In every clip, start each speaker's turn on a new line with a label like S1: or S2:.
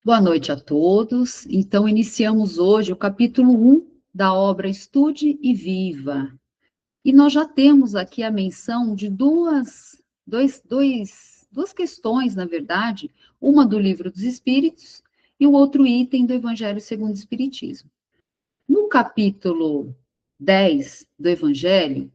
S1: Boa noite a todos. Então, iniciamos hoje o capítulo 1 da obra Estude e Viva. E nós já temos aqui a menção de duas questões, na verdade, uma do Livro dos Espíritos e o outro item do Evangelho segundo o Espiritismo. No capítulo 10 do Evangelho,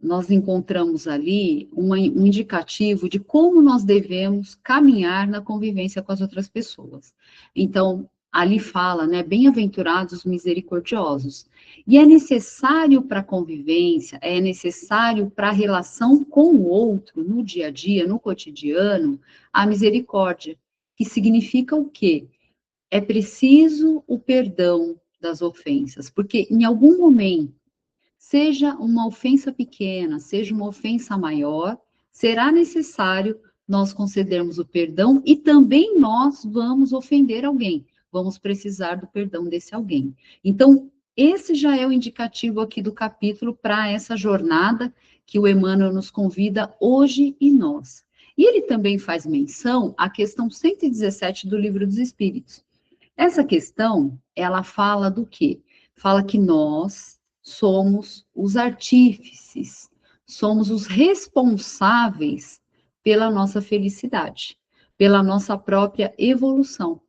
S1: nós encontramos ali um indicativo de como nós devemos caminhar na convivência com as outras pessoas. Então, ali fala, né, bem-aventurados os misericordiosos. E é necessário para a convivência, é necessário para a relação com o outro, no dia a dia, no cotidiano, a misericórdia, que significa o quê? É preciso o perdão das ofensas, porque em algum momento, seja uma ofensa pequena, seja uma ofensa maior, será necessário nós concedermos o perdão e também nós vamos ofender alguém, vamos precisar do perdão desse alguém. Então, esse já é o indicativo aqui do capítulo para essa jornada que o Emmanuel nos convida hoje e nós. E ele também faz menção à questão 117 do Livro dos Espíritos. Essa questão, ela fala do quê? Fala que nós somos os artífices, somos os responsáveis pela nossa felicidade, pela nossa própria evolução.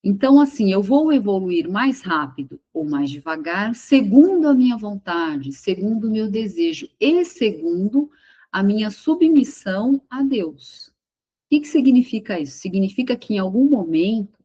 S1: Então, assim, eu vou evoluir mais rápido ou mais devagar, segundo a minha vontade, segundo o meu desejo e segundo a minha submissão a Deus. O que significa isso? Significa que em algum momento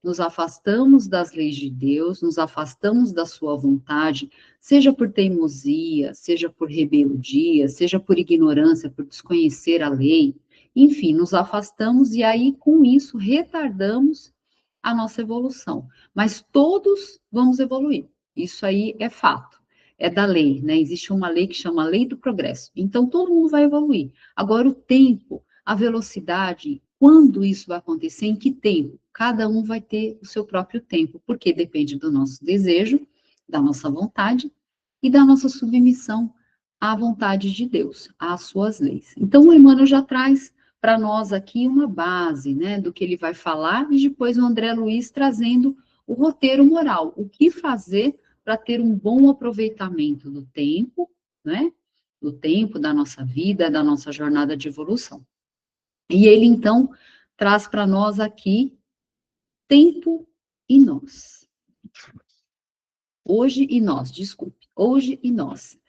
S1: nos afastamos das leis de Deus, nos afastamos da sua vontade, seja por teimosia, seja por rebeldia, seja por ignorância, por desconhecer a lei, enfim, nos afastamos e aí, com isso, retardamos a nossa evolução. Mas todos vamos evoluir, isso aí é fato, é da lei, né? Existe uma lei que chama Lei do Progresso, então todo mundo vai evoluir. Agora, o tempo, a velocidade, quando isso vai acontecer, em que tempo? Cada um vai ter o seu próprio tempo, porque depende do nosso desejo, da nossa vontade e da nossa submissão à vontade de Deus, às suas leis. Então, o Emmanuel já traz para nós aqui uma base, né, do que ele vai falar, e depois o André Luiz trazendo o roteiro moral, o que fazer para ter um bom aproveitamento do tempo, né, do tempo, da nossa vida, da nossa jornada de evolução. E ele, então, traz para nós aqui tempo e nós. Hoje e nós, desculpe. Hoje e nós.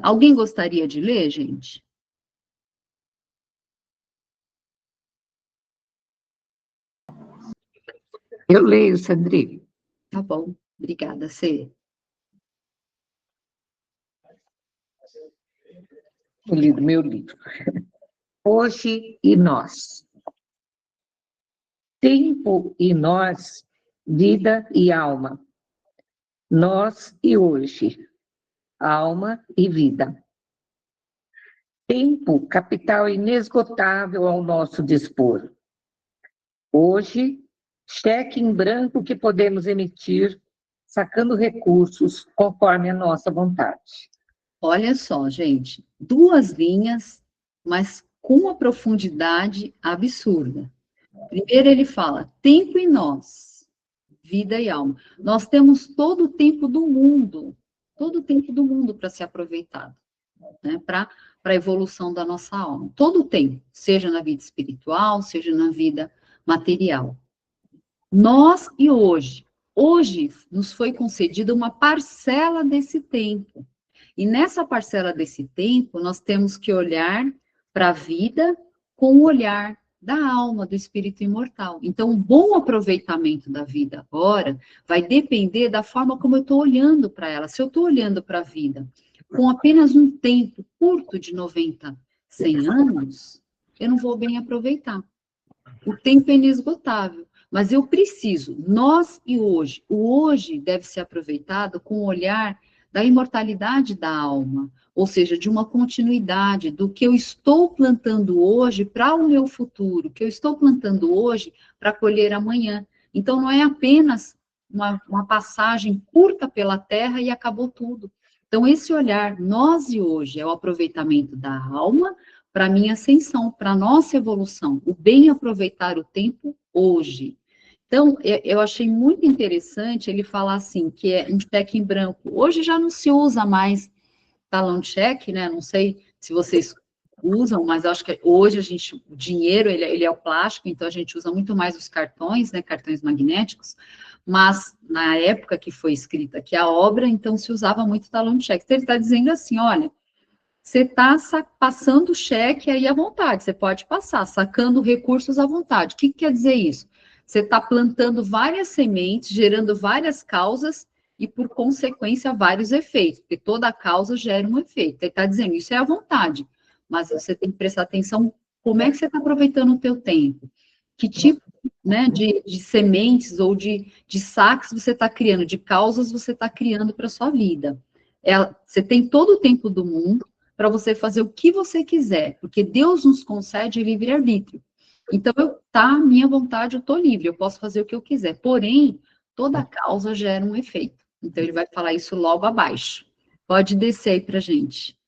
S1: Alguém gostaria de ler, gente?
S2: Eu leio, Sandrinho.
S1: Tá bom, obrigada, Cê.
S2: Eu li do meu livro. Hoje e nós. Tempo e nós, vida e alma. Nós e hoje, alma e vida. Tempo, capital inesgotável ao nosso dispor. Hoje, cheque em branco que podemos emitir, sacando recursos conforme a nossa vontade.
S1: Olha só, gente, 2 linhas, mas com uma profundidade absurda. Primeiro ele fala, tempo e nós, vida e alma. Nós temos todo o tempo do mundo para ser aproveitado, né? Para a evolução da nossa alma. Todo o tempo, seja na vida espiritual, seja na vida material. Nós e hoje. Hoje nos foi concedida uma parcela desse tempo. E nessa parcela desse tempo, nós temos que olhar para a vida com o olhar da alma, do espírito imortal. Então, o bom aproveitamento da vida agora vai depender da forma como eu estou olhando para ela. Se eu estou olhando para a vida com apenas um tempo curto de 90, 100 anos, eu não vou bem aproveitar. O tempo é inesgotável, mas eu preciso, nós e hoje. O hoje deve ser aproveitado com o olhar da imortalidade da alma, ou seja, de uma continuidade do que eu estou plantando hoje para o meu futuro, que eu estou plantando hoje para colher amanhã. Então, não é apenas uma passagem curta pela terra e acabou tudo. Então, esse olhar, nós e hoje, é o aproveitamento da alma para a minha ascensão, para a nossa evolução, o bem aproveitar o tempo hoje. Então, eu achei muito interessante ele falar assim, que é um cheque em branco. Hoje já não se usa mais talão de cheque, né? Não sei se vocês usam, mas eu acho que hoje o dinheiro, ele é o plástico, então a gente usa muito mais os cartões, né? Cartões magnéticos, mas na época que foi escrita aqui a obra, então se usava muito talão de cheque. Então ele está dizendo assim, olha, você está passando cheque aí à vontade, você pode passar, sacando recursos à vontade. O que quer dizer isso? Você está plantando várias sementes, gerando várias causas e, por consequência, vários efeitos, porque toda causa gera um efeito. Ele está dizendo, isso é à vontade, mas você tem que prestar atenção como é que você está aproveitando o teu tempo. Que tipo, né, de sementes ou de saques você está criando, de causas você está criando para a sua vida. Você tem todo o tempo do mundo, para você fazer o que você quiser, porque Deus nos concede livre-arbítrio. Então, minha vontade, eu estou livre, eu posso fazer o que eu quiser. Porém, toda causa gera um efeito. Então, ele vai falar isso logo abaixo. Pode descer aí para a gente.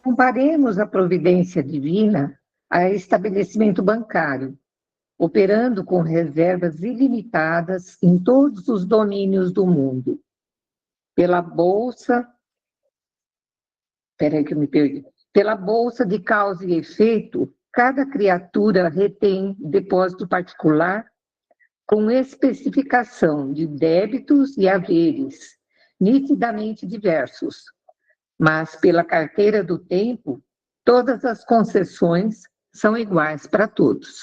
S2: Comparemos a providência divina a estabelecimento bancário, operando com reservas ilimitadas em todos os domínios do mundo. Pela Bolsa, peraí que eu me perdi. Pela Bolsa de causa e efeito, cada criatura retém depósito particular com especificação de débitos e haveres, nitidamente diversos, mas pela carteira do tempo, todas as concessões são iguais para todos.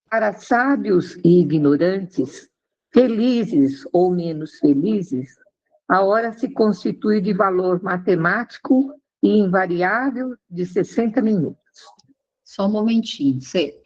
S2: Para sábios e ignorantes, felizes ou menos felizes, a hora se constitui de valor matemático e invariável de 60 minutos.
S1: Só um momentinho, sei.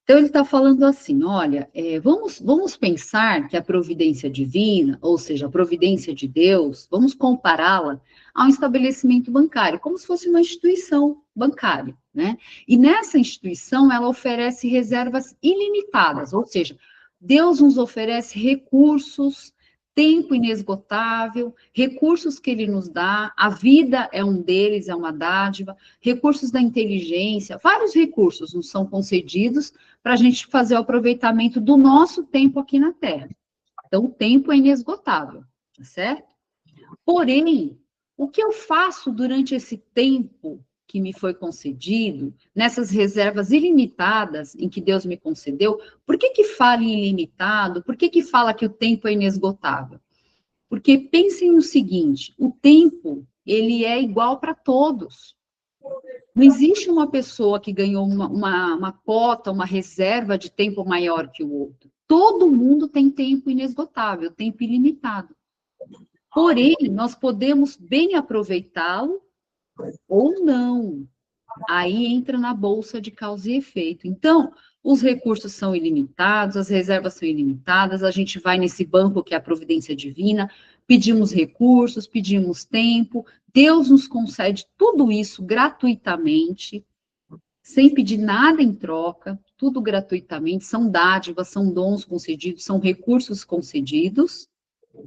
S1: Então, ele está falando assim, olha, vamos pensar que a providência divina, ou seja, a providência de Deus, vamos compará-la a um estabelecimento bancário, como se fosse uma instituição bancária, né? E nessa instituição, ela oferece reservas ilimitadas, ou seja, Deus nos oferece recursos, tempo inesgotável, recursos que ele nos dá, a vida é um deles, é uma dádiva, recursos da inteligência, vários recursos nos são concedidos para a gente fazer o aproveitamento do nosso tempo aqui na Terra. Então, o tempo é inesgotável, tá certo? Porém, o que eu faço durante esse tempo que me foi concedido, nessas reservas ilimitadas em que Deus me concedeu, por que fala em ilimitado? Por que fala que o tempo é inesgotável? Porque pensem no seguinte, o tempo, ele é igual para todos. Não existe uma pessoa que ganhou uma cota, uma reserva de tempo maior que o outro. Todo mundo tem tempo inesgotável, tempo ilimitado. Porém, nós podemos bem aproveitá-lo ou não. Aí entra na bolsa de causa e efeito. Então, os recursos são ilimitados, as reservas são ilimitadas, a gente vai nesse banco que é a providência divina, pedimos recursos, pedimos tempo, Deus nos concede tudo isso gratuitamente, sem pedir nada em troca, tudo gratuitamente, são dádivas, são dons concedidos, são recursos concedidos.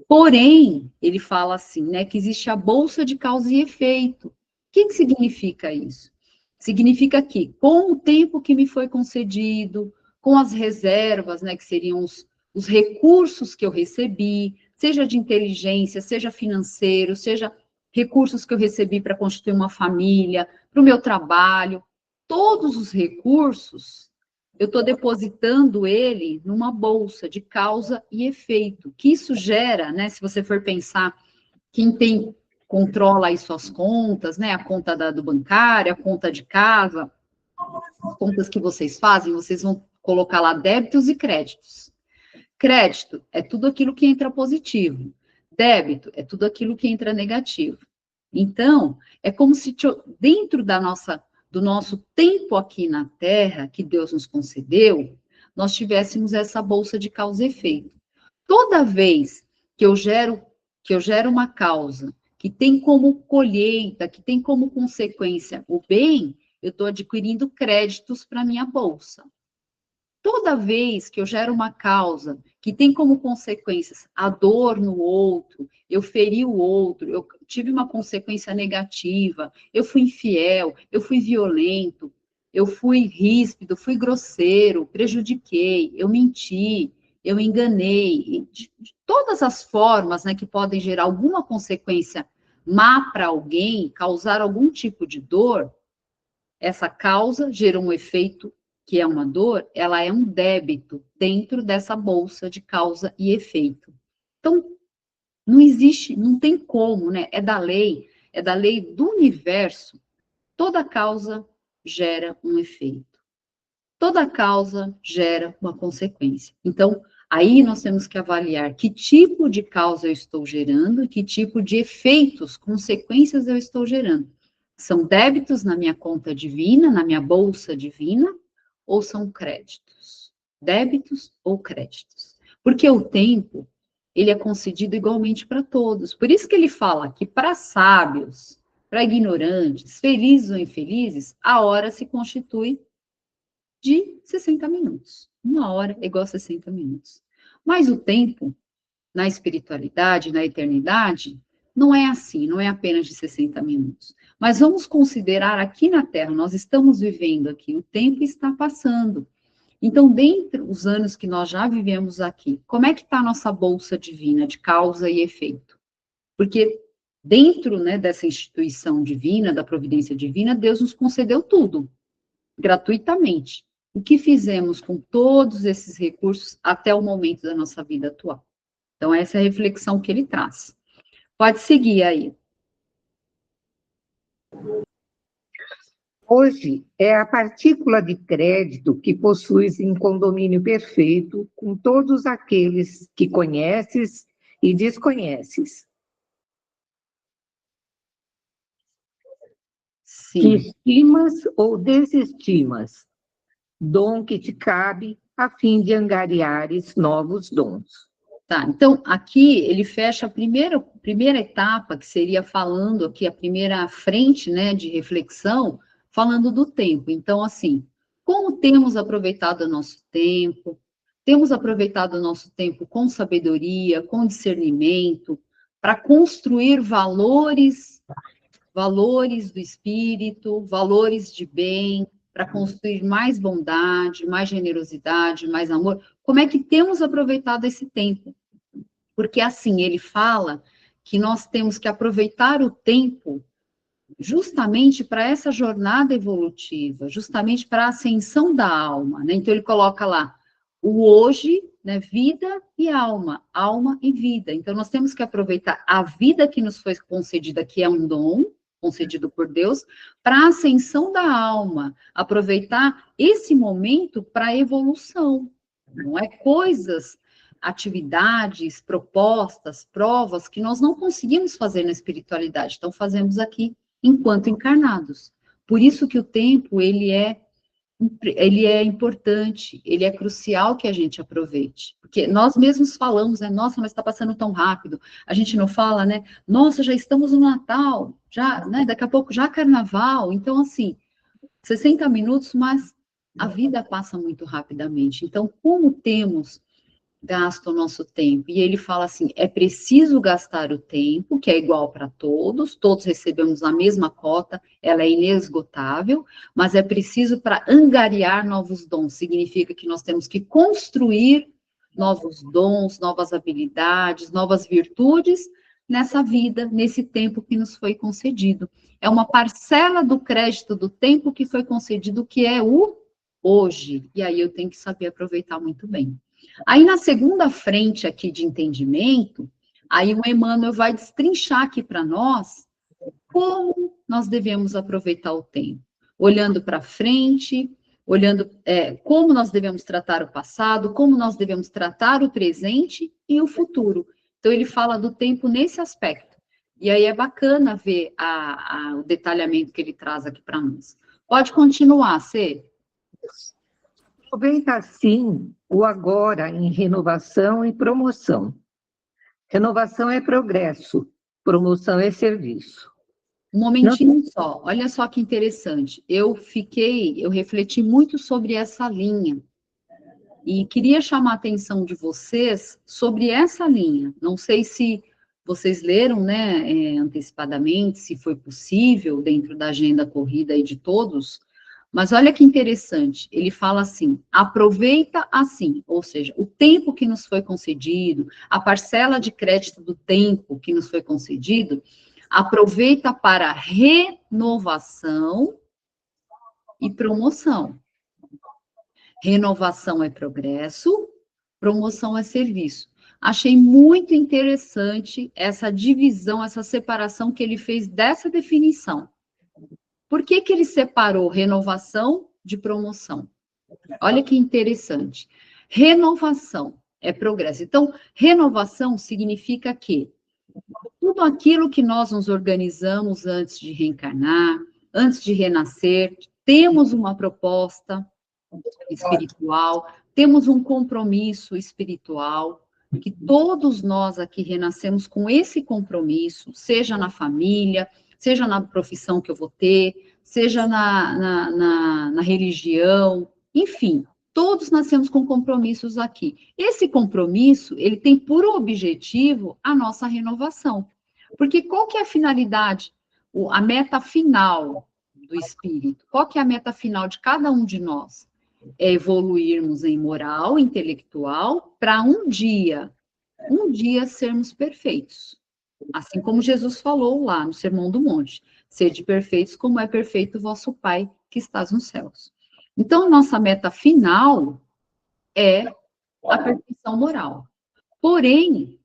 S1: Porém, ele fala assim, né, que existe a bolsa de causa e efeito. O que significa isso? Significa que, com o tempo que me foi concedido, com as reservas, né, que seriam os recursos que eu recebi, seja de inteligência, seja financeiro, seja recursos que eu recebi para constituir uma família, para o meu trabalho, todos os recursos, eu estou depositando ele numa bolsa de causa e efeito, que isso gera, né, se você for pensar, quem controla aí suas contas, né, a conta do bancário, a conta de casa, as contas que vocês fazem, vocês vão colocar lá débitos e créditos. Crédito é tudo aquilo que entra positivo, débito é tudo aquilo que entra negativo. Então, é como se dentro do nosso tempo aqui na Terra, que Deus nos concedeu, nós tivéssemos essa bolsa de causa e efeito. Toda vez que eu gero uma causa que tem como colheita, que tem como consequência o bem, eu estou adquirindo créditos para minha bolsa. Toda vez que eu gero uma causa que tem como consequências a dor no outro, eu feri o outro, eu tive uma consequência negativa, eu fui infiel, eu fui violento, eu fui ríspido, fui grosseiro, prejudiquei, eu menti, eu enganei, de todas as formas, né, que podem gerar alguma consequência má para alguém, causar algum tipo de dor, essa causa gerou um efeito que é uma dor, ela é um débito dentro dessa bolsa de causa e efeito. Então, não existe, não tem como, né? É da lei do universo. Toda causa gera um efeito. Toda causa gera uma consequência. Então, aí nós temos que avaliar que tipo de causa eu estou gerando, que tipo de efeitos, consequências eu estou gerando. São débitos na minha conta divina, na minha bolsa divina, ou são créditos? Débitos ou créditos? Porque o tempo, ele é concedido igualmente para todos. Por isso que ele fala que para sábios, para ignorantes, felizes ou infelizes, a hora se constitui de 60 minutos. 1 hora é igual a 60 minutos. Mas o tempo, na espiritualidade, na eternidade, não é assim, não é apenas de 60 minutos. Mas vamos considerar aqui na Terra, nós estamos vivendo aqui, o tempo está passando. Então, dentre os anos que nós já vivemos aqui, como é que está a nossa bolsa divina de causa e efeito? Porque dentro, né, dessa instituição divina, da providência divina, Deus nos concedeu tudo, gratuitamente. O que fizemos com todos esses recursos até o momento da nossa vida atual? Então, essa é a reflexão que ele traz. Pode seguir aí.
S2: Hoje é a partícula de crédito que possuis em condomínio perfeito com todos aqueles que conheces e desconheces, que
S1: Sim.
S2: estimas ou desestimas, dom que te cabe a fim de angariares novos dons.
S1: Tá, então aqui ele fecha a primeira etapa, que seria falando aqui, a primeira frente, né, de reflexão, falando do tempo. Então, assim, como temos aproveitado o nosso tempo? Temos aproveitado o nosso tempo com sabedoria, com discernimento, para construir valores do espírito, valores de bem, para construir mais bondade, mais generosidade, mais amor. Como é que temos aproveitado esse tempo? Porque assim, ele fala que nós temos que aproveitar o tempo justamente para essa jornada evolutiva, justamente para a ascensão da alma, né? Então ele coloca lá o hoje, né, vida e alma, alma e vida. Então nós temos que aproveitar a vida que nos foi concedida, que é um dom concedido por Deus, para a ascensão da alma, aproveitar esse momento para a evolução. Não é coisas, atividades, propostas, provas que nós não conseguimos fazer na espiritualidade, então fazemos aqui enquanto encarnados. Por isso que o tempo, ele é importante, ele é crucial que a gente aproveite. Porque nós mesmos falamos, né? Nossa, mas está passando tão rápido. A gente não fala, né? Nossa, já estamos no Natal, já, né? Daqui a pouco já é Carnaval. Então, assim, 60 minutos, mas a vida passa muito rapidamente. Então, como temos gasta o nosso tempo. E ele fala assim: é preciso gastar o tempo, que é igual para todos, todos recebemos a mesma cota, ela é inesgotável, mas é preciso para angariar novos dons. Significa que nós temos que construir novos dons, novas habilidades, novas virtudes nessa vida, nesse tempo que nos foi concedido. É uma parcela do crédito do tempo que foi concedido, que é o hoje. E aí eu tenho que saber aproveitar muito bem. Aí, na segunda frente aqui de entendimento, aí o Emmanuel vai destrinchar aqui para nós como nós devemos aproveitar o tempo. Olhando para frente, olhando como nós devemos tratar o passado, como nós devemos tratar o presente e o futuro. Então, ele fala do tempo nesse aspecto. E aí é bacana ver o detalhamento que ele traz aqui para nós. Pode continuar, Cê.
S2: Aproveita, assim, o agora em renovação e promoção. Renovação é progresso, promoção é serviço.
S1: Um momentinho só, olha só que interessante. Eu refleti muito sobre essa linha e queria chamar a atenção de vocês sobre essa linha. Não sei se vocês leram, né, antecipadamente, se foi possível dentro da agenda corrida aí de todos, Mas olha que interessante, ele fala assim, aproveita assim, ou seja, o tempo que nos foi concedido, a parcela de crédito do tempo que nos foi concedido, aproveita para renovação e promoção. Renovação é progresso, promoção é serviço. Achei muito interessante essa divisão, essa separação que ele fez dessa definição. Por que que ele separou renovação de promoção? Olha que interessante. Renovação é progresso. Então, renovação significa que tudo aquilo que nós nos organizamos antes de reencarnar, antes de renascer, temos uma proposta espiritual, temos um compromisso espiritual, que todos nós aqui renascemos com esse compromisso, seja na família, seja na profissão que eu vou ter, seja na religião, enfim, todos nascemos com compromissos aqui. Esse compromisso, ele tem por objetivo a nossa renovação. Porque qual que é a finalidade, a meta final do espírito? Qual que é a meta final de cada um de nós? É evoluirmos em moral, intelectual, para um dia sermos perfeitos. Assim como Jesus falou lá no Sermão do Monte, sede perfeitos como é perfeito o vosso Pai que estás nos céus. Então, nossa meta final é a perfeição moral. Porém,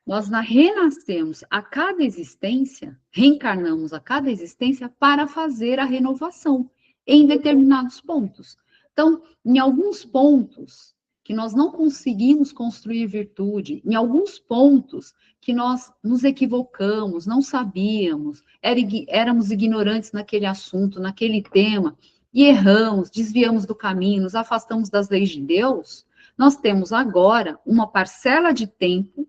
S1: nós renascemos a cada existência, reencarnamos a cada existência para fazer a renovação em determinados pontos. Então, em alguns pontos que nós não conseguimos construir virtude, em alguns pontos que nós nos equivocamos, não sabíamos, éramos ignorantes naquele assunto, naquele tema, e erramos, desviamos do caminho, nos afastamos das leis de Deus, nós temos agora uma parcela de tempo,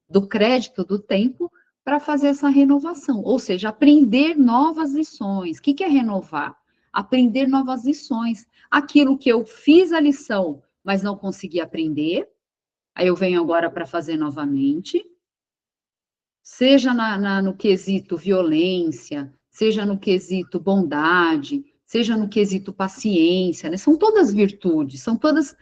S1: do crédito do tempo, para fazer essa renovação, ou seja, aprender novas lições. O que é renovar? Aprender novas lições. Aquilo que eu fiz a lição, mas não consegui aprender, aí eu venho agora para fazer novamente, seja no quesito violência, seja no quesito bondade, seja no quesito paciência, né? São todas virtudes, são todas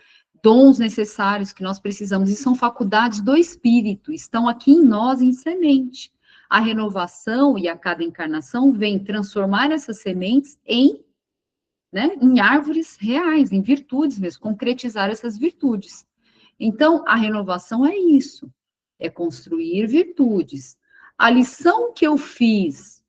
S1: dons necessários que nós precisamos, e são faculdades do espírito, estão aqui em nós em semente. A renovação e a cada encarnação vem transformar essas sementes em árvores reais, em virtudes mesmo, concretizar essas virtudes. Então, a renovação é isso, é construir virtudes. A lição que eu fiz,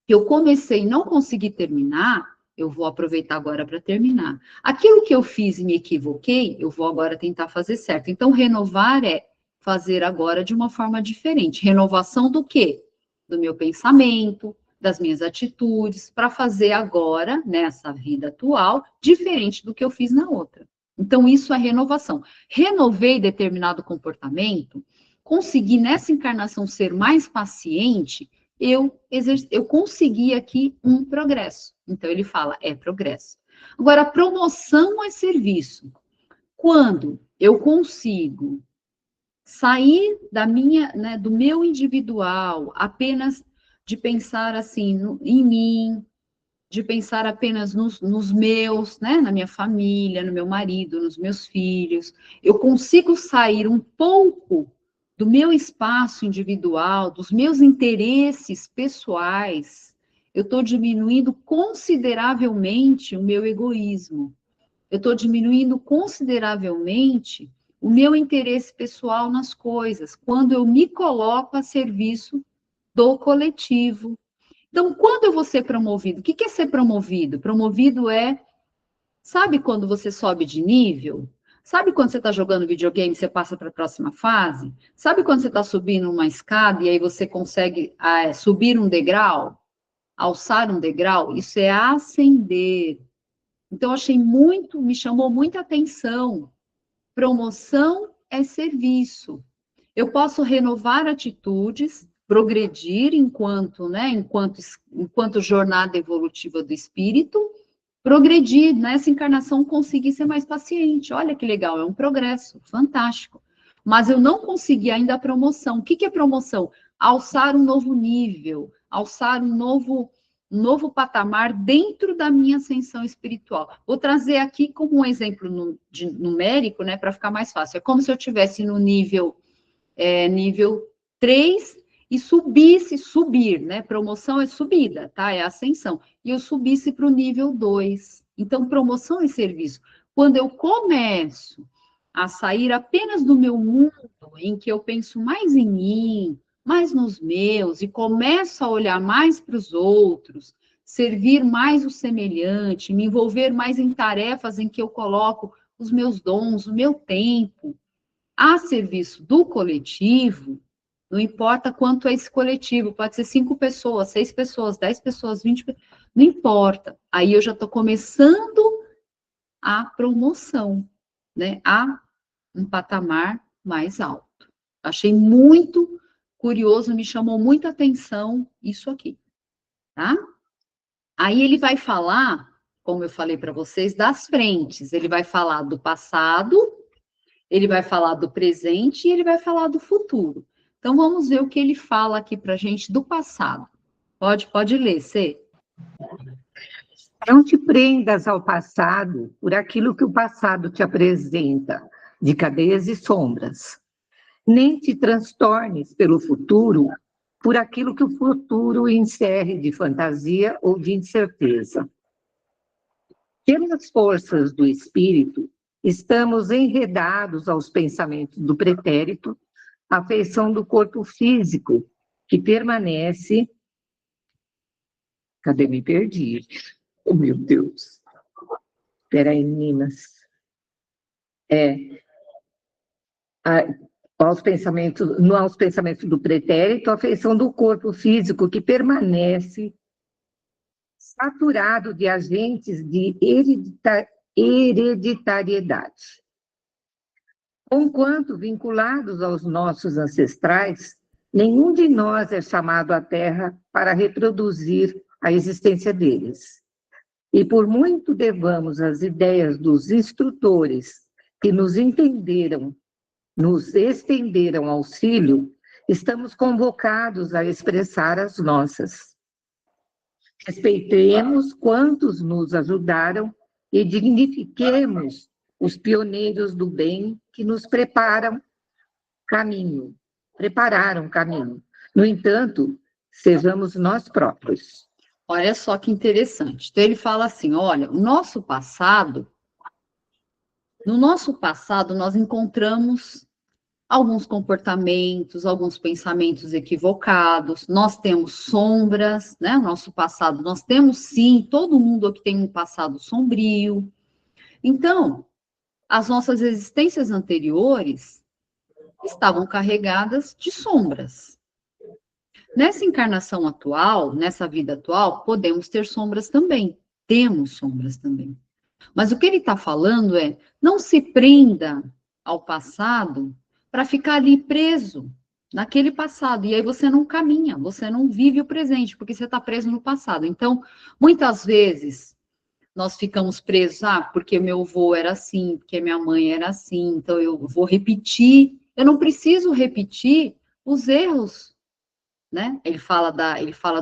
S1: que eu comecei e não consegui terminar, eu vou aproveitar agora para terminar. Aquilo que eu fiz e me equivoquei, eu vou agora tentar fazer certo. Então, renovar é fazer agora de uma forma diferente. Renovação do quê? Do meu pensamento, das minhas atitudes, para fazer agora, nessa vida atual, diferente do que eu fiz na outra. Então, isso é renovação. Renovei determinado comportamento, consegui nessa encarnação ser mais paciente, eu consegui aqui um progresso. Então, ele fala, é progresso. Agora, promoção é serviço. Quando eu consigo sair do meu individual, apenas de pensar assim em mim, de pensar apenas nos meus, na minha família, no meu marido, nos meus filhos, eu consigo sair um pouco do meu espaço individual, dos meus interesses pessoais, eu estou diminuindo consideravelmente o meu egoísmo, eu estou diminuindo consideravelmente o meu interesse pessoal nas coisas, quando eu me coloco a serviço do coletivo. Então, quando eu vou ser promovido? O que é ser promovido? Promovido é, sabe quando você sobe de nível? Sabe quando você está jogando videogame e você passa para a próxima fase? Sabe quando você está subindo uma escada e aí você consegue subir um degrau? Alçar um degrau? Isso é ascender. Então, me chamou muita atenção. Promoção é serviço. Eu posso renovar atitudes, progredir enquanto jornada evolutiva do espírito, progredir nessa encarnação, conseguir ser mais paciente. Olha que legal, é um progresso, fantástico. Mas eu não consegui ainda a promoção. O que é promoção? Alçar um novo nível, alçar um novo um novo patamar dentro da minha ascensão espiritual. Vou trazer aqui como um exemplo numérico, né, para ficar mais fácil. É como se eu estivesse no nível 3 e subir, né? Promoção é subida, tá? É ascensão. E eu subisse para o nível 2. Então, promoção e serviço. Quando eu começo a sair apenas do meu mundo, em que eu penso mais em mim, mais nos meus, e começo a olhar mais para os outros, servir mais o semelhante, me envolver mais em tarefas em que eu coloco os meus dons, o meu tempo, a serviço do coletivo, não importa quanto é esse coletivo, pode ser 5 pessoas, 6 pessoas, 10 pessoas, 20 pessoas, não importa. Aí eu já estou começando a promoção, né? A um patamar mais alto. Achei muito curioso, me chamou muita atenção isso aqui, tá? Aí ele vai falar, como eu falei para vocês, das frentes. Ele vai falar do passado, ele vai falar do presente e ele vai falar do futuro. Então, vamos ver o que ele fala aqui para a gente do passado. Pode ler, Cê.
S2: Não te prendas ao passado por aquilo que o passado te apresenta, de cadeias e sombras. Nem te transtornes pelo futuro por aquilo que o futuro encerre de fantasia ou de incerteza. Pelas forças do espírito, estamos enredados aos pensamentos do pretérito, à feição do corpo físico, que permanece... Cadê? Me perdi. Oh, meu Deus. Espera aí, meninas. Aos pensamentos do pretérito, a feição do corpo físico, que permanece saturado de agentes de hereditariedade. Conquanto vinculados aos nossos ancestrais, nenhum de nós é chamado à Terra para reproduzir a existência deles. E por muito devamos as ideias dos instrutores que nos estenderam auxílio, estamos convocados a expressar as nossas. Respeitemos quantos nos ajudaram e dignifiquemos os pioneiros do bem que nos prepararam caminho. No entanto, sejamos nós próprios.
S1: Olha só que interessante. Então, ele fala assim, olha, no nosso passado, nós encontramos alguns comportamentos, alguns pensamentos equivocados, nós temos sombras, né? Nosso passado, nós temos sim, todo mundo aqui tem um passado sombrio. Então, as nossas existências anteriores estavam carregadas de sombras. Nessa encarnação atual, nessa vida atual, podemos ter sombras também, temos sombras também. Mas o que ele está falando é, não se prenda ao passado para ficar ali preso naquele passado. E aí você não caminha, você não vive o presente, porque você está preso no passado. Então, muitas vezes, nós ficamos presos, porque meu avô era assim, porque minha mãe era assim, então eu vou repetir. Eu não preciso repetir os erros, né? Ele fala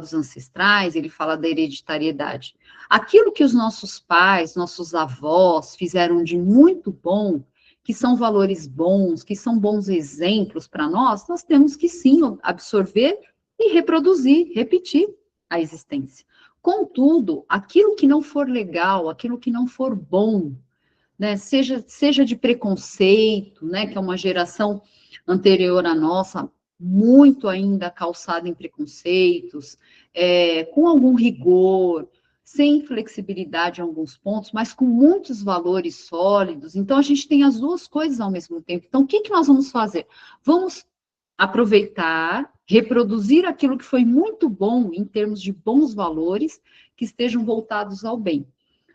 S1: dos ancestrais, ele fala da hereditariedade. Aquilo que os nossos pais, nossos avós fizeram de muito bom, que são valores bons, que são bons exemplos para nós temos que sim absorver e reproduzir, repetir a existência. Contudo, aquilo que não for legal, aquilo que não for bom, né, seja de preconceito, né, que é uma geração anterior à nossa, muito ainda calçada em preconceitos, com algum rigor, sem flexibilidade em alguns pontos, mas com muitos valores sólidos. Então, a gente tem as duas coisas ao mesmo tempo. Então, o que nós vamos fazer? Vamos aproveitar, reproduzir aquilo que foi muito bom em termos de bons valores, que estejam voltados ao bem.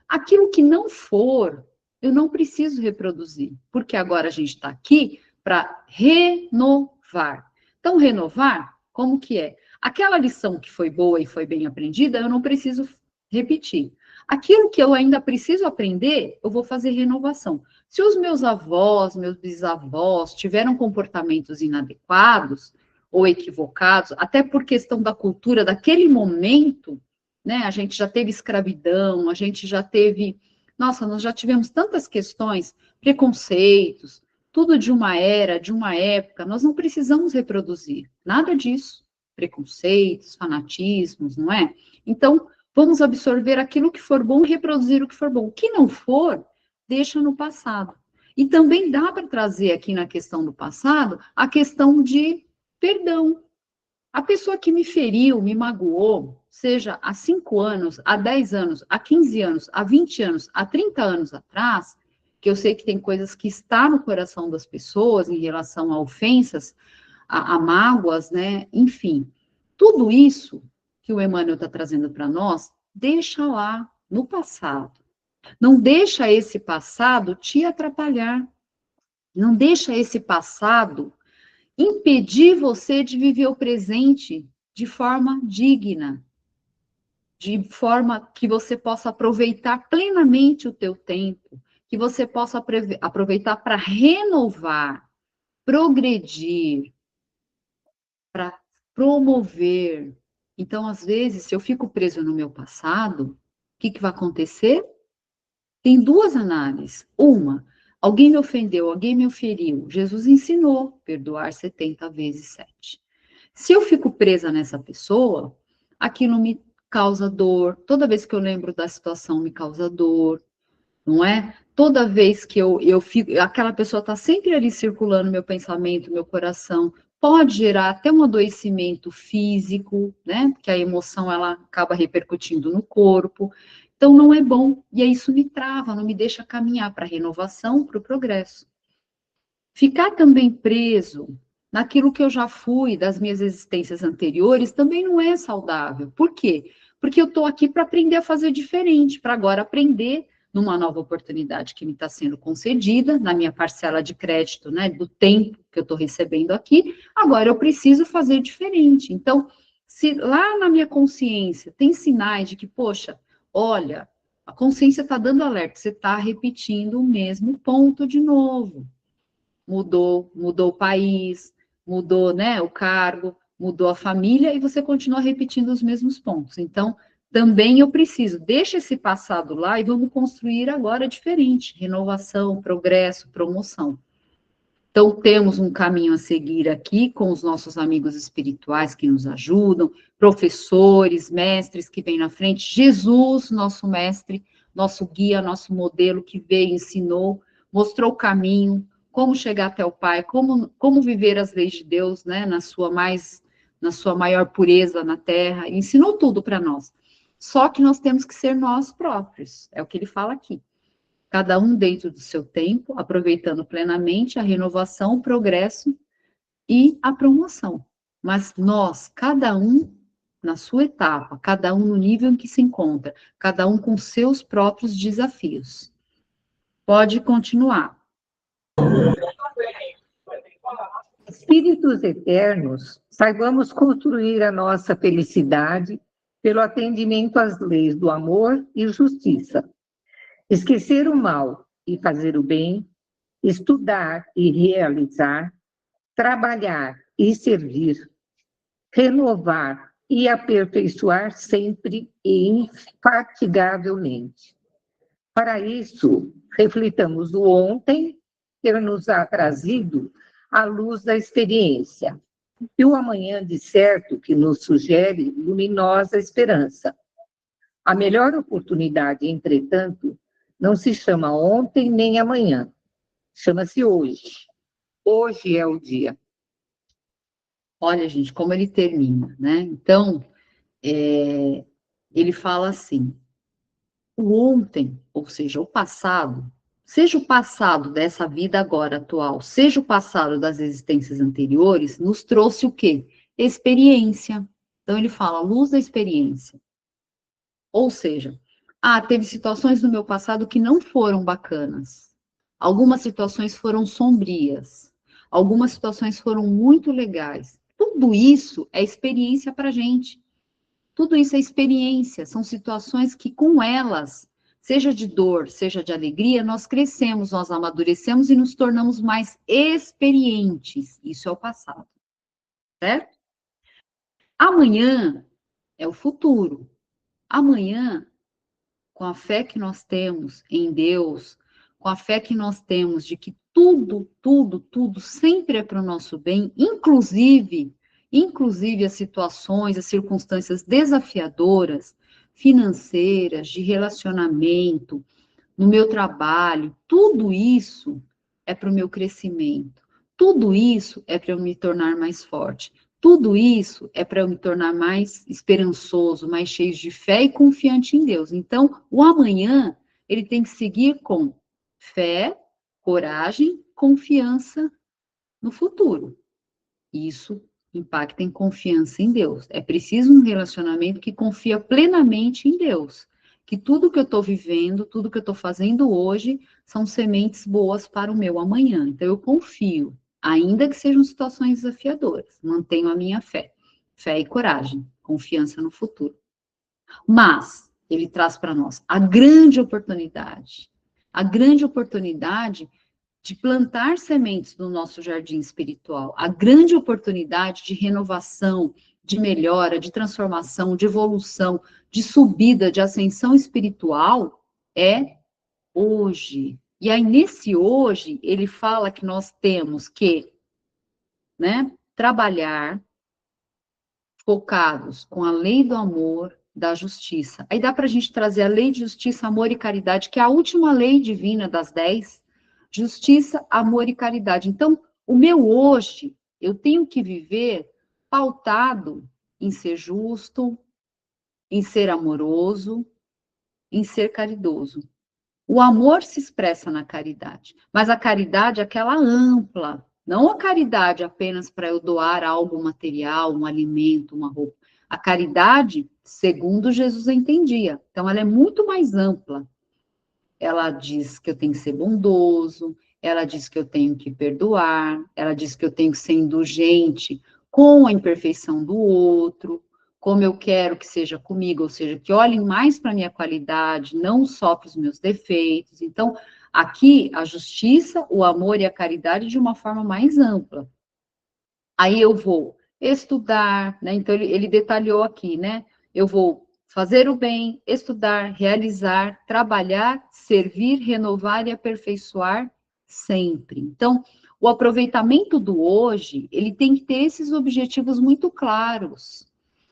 S1: Aquilo que não for, eu não preciso reproduzir, porque agora a gente está aqui para renovar. Então, renovar, como que é? Aquela lição que foi boa e foi bem aprendida, eu não preciso repetir. Aquilo que eu ainda preciso aprender, eu vou fazer renovação. Se os meus avós, meus bisavós tiveram comportamentos inadequados ou equivocados, até por questão da cultura daquele momento, né? A gente já teve escravidão, a gente já teve... Nossa, nós já tivemos tantas questões, preconceitos, tudo de uma era, de uma época, nós não precisamos reproduzir nada disso. Preconceitos, fanatismos, não é? Então, vamos absorver aquilo que for bom e reproduzir o que for bom. O que não for, deixa no passado. E também dá para trazer aqui na questão do passado a questão de perdão. A pessoa que me feriu, me magoou, seja há 5 anos, há 10 anos, há 15 anos, há 20 anos, há 30 anos atrás, que eu sei que tem coisas que está no coração das pessoas em relação a ofensas, a mágoas, né? Enfim, tudo isso que o Emmanuel está trazendo para nós, deixa lá no passado. Não deixa esse passado te atrapalhar. Não deixa esse passado impedir você de viver o presente de forma digna, de forma que você possa aproveitar plenamente o teu tempo, que você possa aproveitar para renovar, progredir, para promover. Então, às vezes, se eu fico preso no meu passado, o que vai acontecer? Tem duas análises. Uma, alguém me ofendeu, alguém me feriu. Jesus ensinou perdoar 70 vezes 7. Se eu fico presa nessa pessoa, aquilo me causa dor. Toda vez que eu lembro da situação, me causa dor, não é? Toda vez que eu fico, aquela pessoa está sempre ali circulando meu pensamento, meu coração, pode gerar até um adoecimento físico, né? Porque a emoção ela acaba repercutindo no corpo. Então não é bom. E aí isso me trava, não me deixa caminhar para a renovação, para o progresso. Ficar também preso naquilo que eu já fui das minhas existências anteriores também não é saudável. Por quê? Porque eu estou aqui para aprender a fazer diferente, para agora aprender numa nova oportunidade que me está sendo concedida, na minha parcela de crédito, né, do tempo que eu estou recebendo aqui, agora eu preciso fazer diferente. Então, se lá na minha consciência tem sinais de que, poxa, olha, a consciência está dando alerta, você está repetindo o mesmo ponto de novo. Mudou o país, mudou, né, o cargo, mudou a família e você continua repetindo os mesmos pontos. Então, também eu preciso, deixa esse passado lá e vamos construir agora diferente, renovação, progresso, promoção. Então, temos um caminho a seguir aqui com os nossos amigos espirituais que nos ajudam, professores, mestres que vêm na frente, Jesus, nosso mestre, nosso guia, nosso modelo que veio, ensinou, mostrou o caminho, como chegar até o Pai, como viver as leis de Deus, né, na sua maior pureza na Terra, ensinou tudo para nós. Só que nós temos que ser nós próprios, é o que ele fala aqui. Cada um dentro do seu tempo, aproveitando plenamente a renovação, o progresso e a promoção. Mas nós, cada um na sua etapa, cada um no nível em que se encontra, cada um com seus próprios desafios. Pode continuar.
S2: Espíritos eternos, saibamos construir a nossa felicidade pelo atendimento às leis do amor e justiça. Esquecer o mal e fazer o bem, estudar e realizar, trabalhar e servir, renovar e aperfeiçoar sempre e infatigavelmente. Para isso, reflitamos o ontem, que nos ha trazido a luz da experiência, e o amanhã de certo que nos sugere luminosa esperança. A melhor oportunidade, entretanto, não se chama ontem nem amanhã, chama-se hoje. Hoje é o dia.
S1: Olha, gente, como ele termina, né? Então, ele fala assim, o ontem, ou seja, o passado, seja o passado dessa vida agora atual, seja o passado das existências anteriores, nos trouxe o quê? Experiência. Então, ele fala, luz da experiência. Ou seja, teve situações no meu passado que não foram bacanas. Algumas situações foram sombrias. Algumas situações foram muito legais. Tudo isso é experiência para a gente. Tudo isso é experiência. São situações que, com elas, seja de dor, seja de alegria, nós crescemos, nós amadurecemos e nos tornamos mais experientes. Isso é o passado. Certo? Amanhã é o futuro. amanhã, com a fé que nós temos em Deus, com a fé que nós temos de que tudo, tudo, tudo sempre é para o nosso bem, inclusive as situações, as circunstâncias desafiadoras, financeiras, de relacionamento, no meu trabalho, tudo isso é para o meu crescimento, tudo isso é para eu me tornar mais forte, tudo isso é para eu me tornar mais esperançoso, mais cheio de fé e confiante em Deus. Então, o amanhã, ele tem que seguir com fé, coragem, confiança no futuro. Isso impacta em confiança em Deus. É preciso um relacionamento que confia plenamente em Deus. Que tudo que eu estou vivendo, tudo que eu estou fazendo hoje, são sementes boas para o meu amanhã. Então, eu confio, ainda que sejam situações desafiadoras. Mantenho a minha fé. Fé e coragem, confiança no futuro. Mas, ele traz para nós a grande oportunidade de plantar sementes no nosso jardim espiritual, a grande oportunidade de renovação, de melhora, de transformação, de evolução, de subida, de ascensão espiritual é hoje. E aí, nesse hoje, ele fala que nós temos que, né, trabalhar focados com a lei do amor, da justiça. Aí dá para a gente trazer a lei de justiça, amor e caridade, que é a última lei divina das 10, justiça, amor e caridade. Então, o meu hoje, eu tenho que viver pautado em ser justo, em ser amoroso, em ser caridoso. O amor se expressa na caridade, mas a caridade é aquela ampla, não a caridade apenas para eu doar algo material, um alimento, uma roupa. A caridade, segundo Jesus entendia, então ela é muito mais ampla. Ela diz que eu tenho que ser bondoso, ela diz que eu tenho que perdoar, ela diz que eu tenho que ser indulgente com a imperfeição do outro, como eu quero que seja comigo, ou seja, que olhem mais para a minha qualidade, não só para os meus defeitos. Então, aqui, a justiça, o amor e a caridade de uma forma mais ampla. Aí eu vou estudar, né? Então, ele detalhou aqui, né? Eu vou fazer o bem, estudar, realizar, trabalhar, servir, renovar e aperfeiçoar sempre. Então, o aproveitamento do hoje, ele tem que ter esses objetivos muito claros.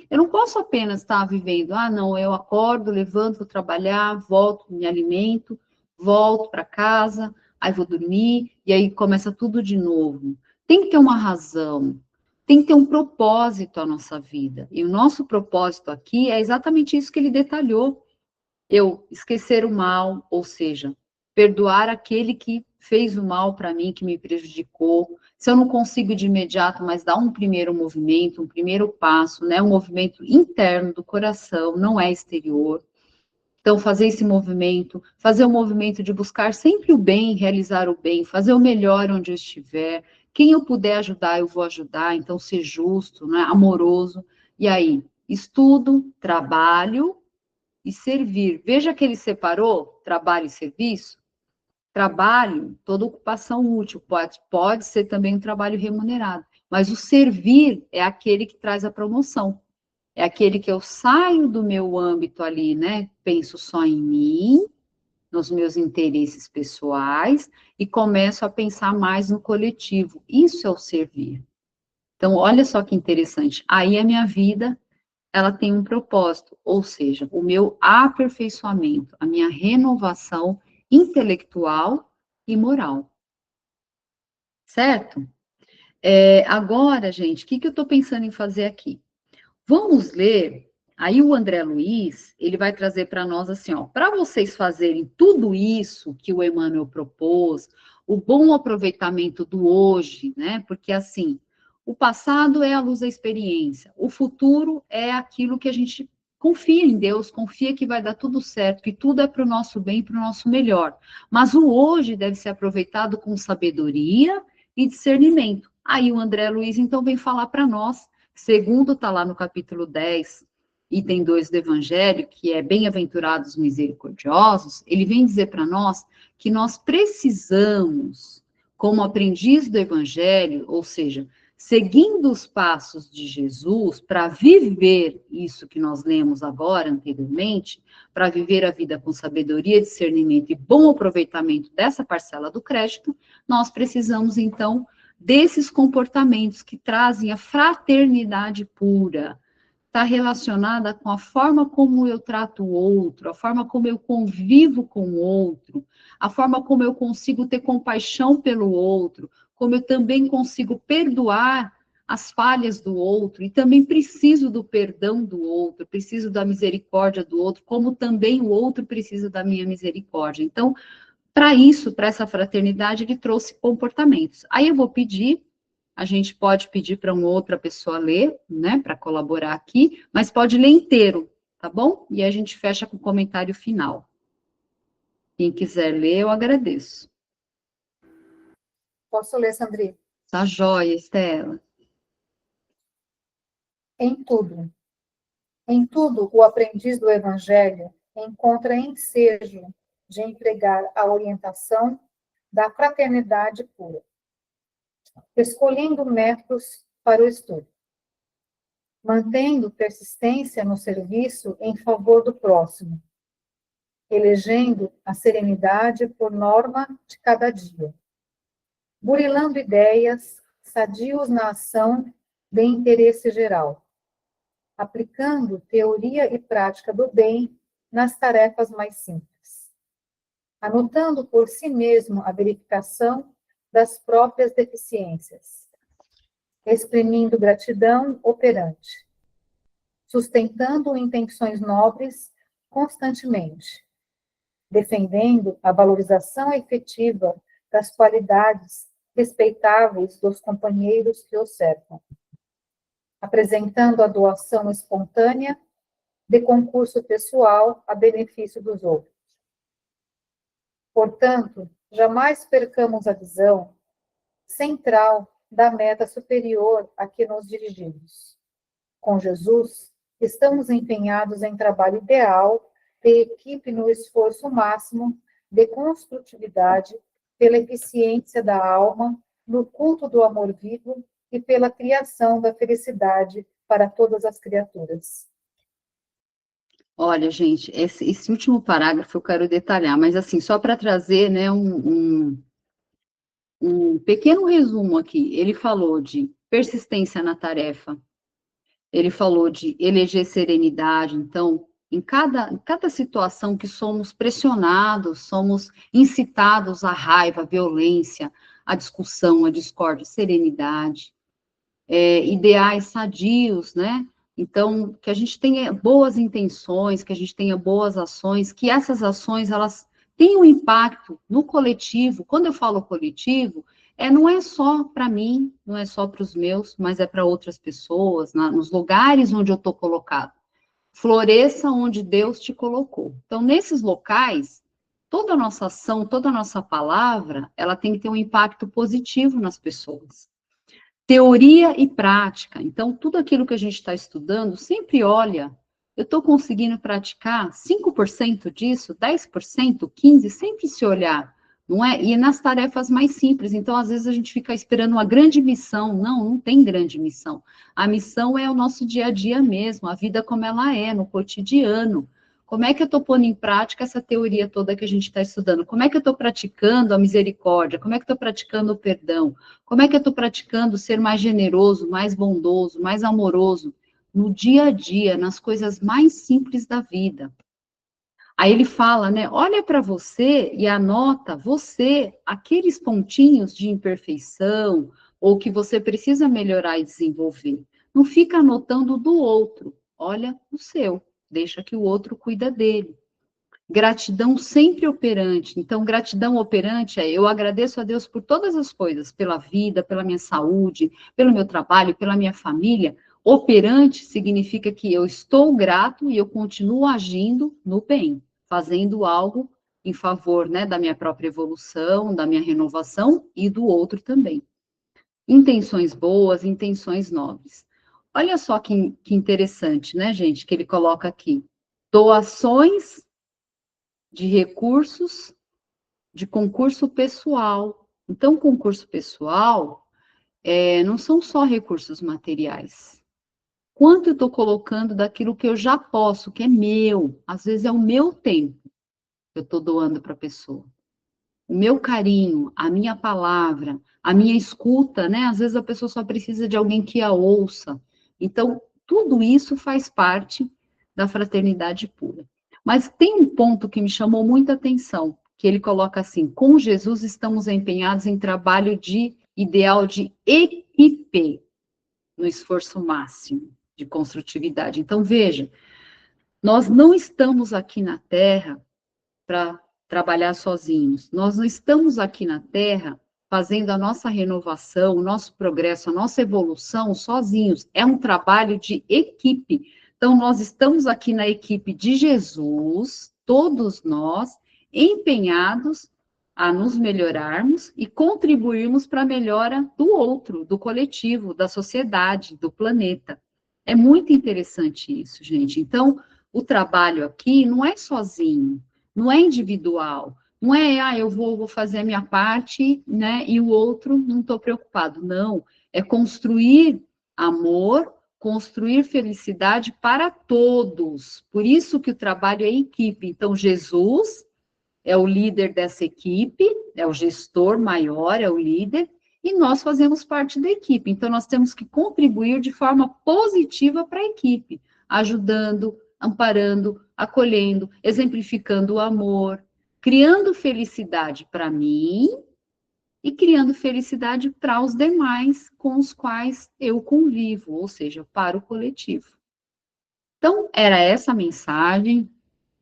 S1: Eu não posso apenas estar vivendo, não, eu acordo, levanto, vou trabalhar, volto, me alimento, volto para casa, aí vou dormir, e aí começa tudo de novo. Tem que ter uma razão, tem que ter um propósito à nossa vida. E o nosso propósito aqui é exatamente isso que ele detalhou. Eu esquecer o mal, ou seja, perdoar aquele que fez o mal para mim, que me prejudicou. Se eu não consigo de imediato, mas dar um primeiro movimento, um primeiro passo, né? Um movimento interno do coração, não é exterior. Então, fazer esse movimento, fazer o movimento de buscar sempre o bem, realizar o bem, fazer o melhor onde eu estiver. Quem eu puder ajudar, eu vou ajudar. Então, ser justo, né? Amoroso. E aí, estudo, trabalho e servir. Veja que ele separou trabalho e serviço. Trabalho, toda ocupação útil, pode ser também um trabalho remunerado, mas o servir é aquele que traz a promoção. É aquele que eu saio do meu âmbito ali, né? Penso só em mim, nos meus interesses pessoais e começo a pensar mais no coletivo. Isso é o servir. Então, olha só que interessante. Aí a minha vida, ela tem um propósito, ou seja, o meu aperfeiçoamento, a minha renovação intelectual e moral. Certo? Agora, gente, o que eu estou pensando em fazer aqui? Vamos ler, aí o André Luiz, ele vai trazer para nós assim, ó, para vocês fazerem tudo isso que o Emmanuel propôs, o bom aproveitamento do hoje, né? Porque assim, o passado é a luz da experiência, o futuro é aquilo que a gente confia em Deus, confia que vai dar tudo certo, que tudo é para o nosso bem, para o nosso melhor. Mas o hoje deve ser aproveitado com sabedoria e discernimento. Aí o André Luiz, então, vem falar para nós, segundo está lá no capítulo 10, item 2 do Evangelho, que é bem-aventurados misericordiosos, ele vem dizer para nós que nós precisamos, como aprendiz do Evangelho, ou seja, seguindo os passos de Jesus para viver isso que nós lemos agora, anteriormente, para viver a vida com sabedoria, discernimento e bom aproveitamento dessa parcela do crédito, nós precisamos, então, desses comportamentos que trazem a fraternidade pura. Está relacionada com a forma como eu trato o outro, a forma como eu convivo com o outro, a forma como eu consigo ter compaixão pelo outro, como eu também consigo perdoar as falhas do outro, e também preciso do perdão do outro, preciso da misericórdia do outro, como também o outro precisa da minha misericórdia. Então, para isso, para essa fraternidade, ele trouxe comportamentos. Aí eu vou pedir, a gente pode pedir para uma outra pessoa ler, né, para colaborar aqui, mas pode ler inteiro, tá bom? E a gente fecha com o comentário final. Quem quiser ler, eu agradeço.
S3: Posso ler, Sandri?
S1: Tá joia, Estela.
S3: Em tudo, o aprendiz do Evangelho encontra ensejo de empregar a orientação da fraternidade pura, escolhendo métodos para o estudo, mantendo persistência no serviço em favor do próximo, elegendo a serenidade por norma de cada dia, burilando ideias, sadios na ação de interesse geral, aplicando teoria e prática do bem nas tarefas mais simples, anotando por si mesmo a verificação das próprias deficiências, exprimindo gratidão operante, sustentando intenções nobres constantemente, defendendo a valorização efetiva das qualidades respeitáveis dos companheiros que o cercam, apresentando a doação espontânea de concurso pessoal a benefício dos outros. Portanto, jamais percamos a visão central da meta superior a que nos dirigimos. Com Jesus, estamos empenhados em trabalho ideal de equipe no esforço máximo de construtividade pela eficiência da alma, no culto do amor vivo e pela criação da felicidade para todas as criaturas.
S1: Olha, gente, esse último parágrafo eu quero detalhar, mas assim, só para trazer, né, um pequeno resumo aqui. Ele falou de persistência na tarefa, ele falou de eleger serenidade, então, em cada situação que somos pressionados, somos incitados à raiva, à violência, à discussão, à discórdia, serenidade, ideais sadios, né? Então, que a gente tenha boas intenções, que a gente tenha boas ações, que essas ações, elas tenham impacto no coletivo. Quando eu falo coletivo, não é só para mim, não é só para os meus, mas é para outras pessoas, nos lugares onde eu estou colocado. Floresça onde Deus te colocou. Então, nesses locais, toda a nossa ação, toda a nossa palavra, ela tem que ter um impacto positivo nas pessoas. Teoria e prática. Então, tudo aquilo que a gente está estudando, sempre olha, eu estou conseguindo praticar 5% disso, 10%, 15%, sempre se olhar, não é? E nas tarefas mais simples. Então, às vezes, a gente fica esperando uma grande missão. Não tem grande missão. A missão é o nosso dia a dia mesmo, a vida como ela é, no cotidiano. Como é que eu estou pondo em prática essa teoria toda que a gente está estudando? Como é que eu estou praticando a misericórdia? Como é que eu estou praticando o perdão? Como é que eu estou praticando ser mais generoso, mais bondoso, mais amoroso no dia a dia, nas coisas mais simples da vida? Aí ele fala, né? Olha para você e anota você aqueles pontinhos de imperfeição ou que você precisa melhorar e desenvolver. Não fica anotando do outro, olha o seu, deixa que o outro cuida dele. Gratidão sempre operante. Então, gratidão operante eu agradeço a Deus por todas as coisas, pela vida, pela minha saúde, pelo meu trabalho, pela minha família. Operante significa que eu estou grato e eu continuo agindo no bem, fazendo algo em favor, né, da minha própria evolução, da minha renovação e do outro também. Intenções boas, intenções nobres. Olha só que interessante, né, gente, que ele coloca aqui. Doações de recursos de concurso pessoal. Então, concurso pessoal não são só recursos materiais. Quanto eu estou colocando daquilo que eu já posso, que é meu, às vezes é o meu tempo que eu estou doando para a pessoa. O meu carinho, a minha palavra, a minha escuta, né? Às vezes a pessoa só precisa de alguém que a ouça. Então, tudo isso faz parte da fraternidade pura. Mas tem um ponto que me chamou muita atenção, que ele coloca assim: com Jesus estamos empenhados em trabalho de ideal de equipe, no esforço máximo de construtividade. Então, veja, nós não estamos aqui na Terra para trabalhar sozinhos. Nós não estamos aqui na Terra fazendo a nossa renovação, o nosso progresso, a nossa evolução sozinhos. É um trabalho de equipe. Então, nós estamos aqui na equipe de Jesus, todos nós, empenhados a nos melhorarmos e contribuirmos para a melhora do outro, do coletivo, da sociedade, do planeta. É muito interessante isso, gente. Então, o trabalho aqui não é sozinho, não é individual, não é, eu vou fazer a minha parte, né, e o outro não estou preocupado. Não, é construir amor, construir felicidade para todos. Por isso que o trabalho é equipe. Então, Jesus é o líder dessa equipe, é o gestor maior, é o líder, e nós fazemos parte da equipe. Então, nós temos que contribuir de forma positiva para a equipe, ajudando, amparando, acolhendo, exemplificando o amor, criando felicidade para mim e criando felicidade para os demais com os quais eu convivo, ou seja, para o coletivo. Então, era essa a mensagem.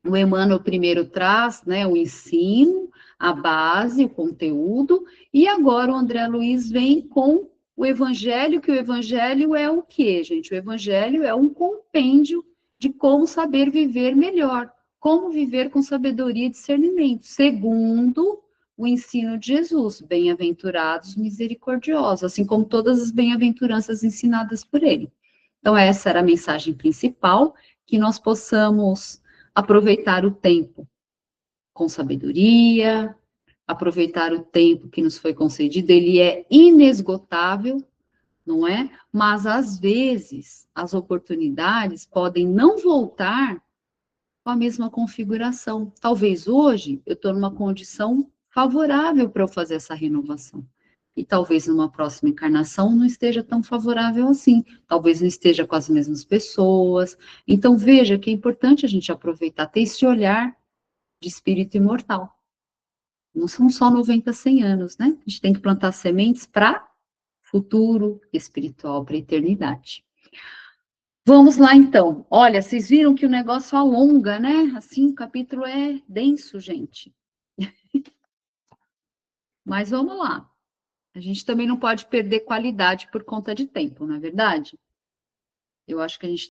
S1: O Emmanuel primeiro traz, né, o ensino, a base, o conteúdo, e agora o André Luiz vem com o Evangelho, que o Evangelho é o quê, gente? O Evangelho é um compêndio de como saber viver melhor, como viver com sabedoria e discernimento, segundo o ensino de Jesus, bem-aventurados, misericordiosos, assim como todas as bem-aventuranças ensinadas por ele. Então, essa era a mensagem principal, que nós possamos aproveitar o tempo com sabedoria, aproveitar o tempo que nos foi concedido, ele é inesgotável, não é? Mas, às vezes, as oportunidades podem não voltar com a mesma configuração. Talvez hoje eu estou numa condição favorável para eu fazer essa renovação. E talvez numa próxima encarnação não esteja tão favorável assim. Talvez não esteja com as mesmas pessoas. Então, veja que é importante a gente aproveitar, ter esse olhar de espírito imortal. Não são só 90, 100 anos, né? A gente tem que plantar sementes para futuro espiritual, para a eternidade. Vamos lá, então. Olha, vocês viram que o negócio alonga, né? Assim, o capítulo é denso, gente. Mas vamos lá. A gente também não pode perder qualidade por conta de tempo, não é verdade? Eu acho que a gente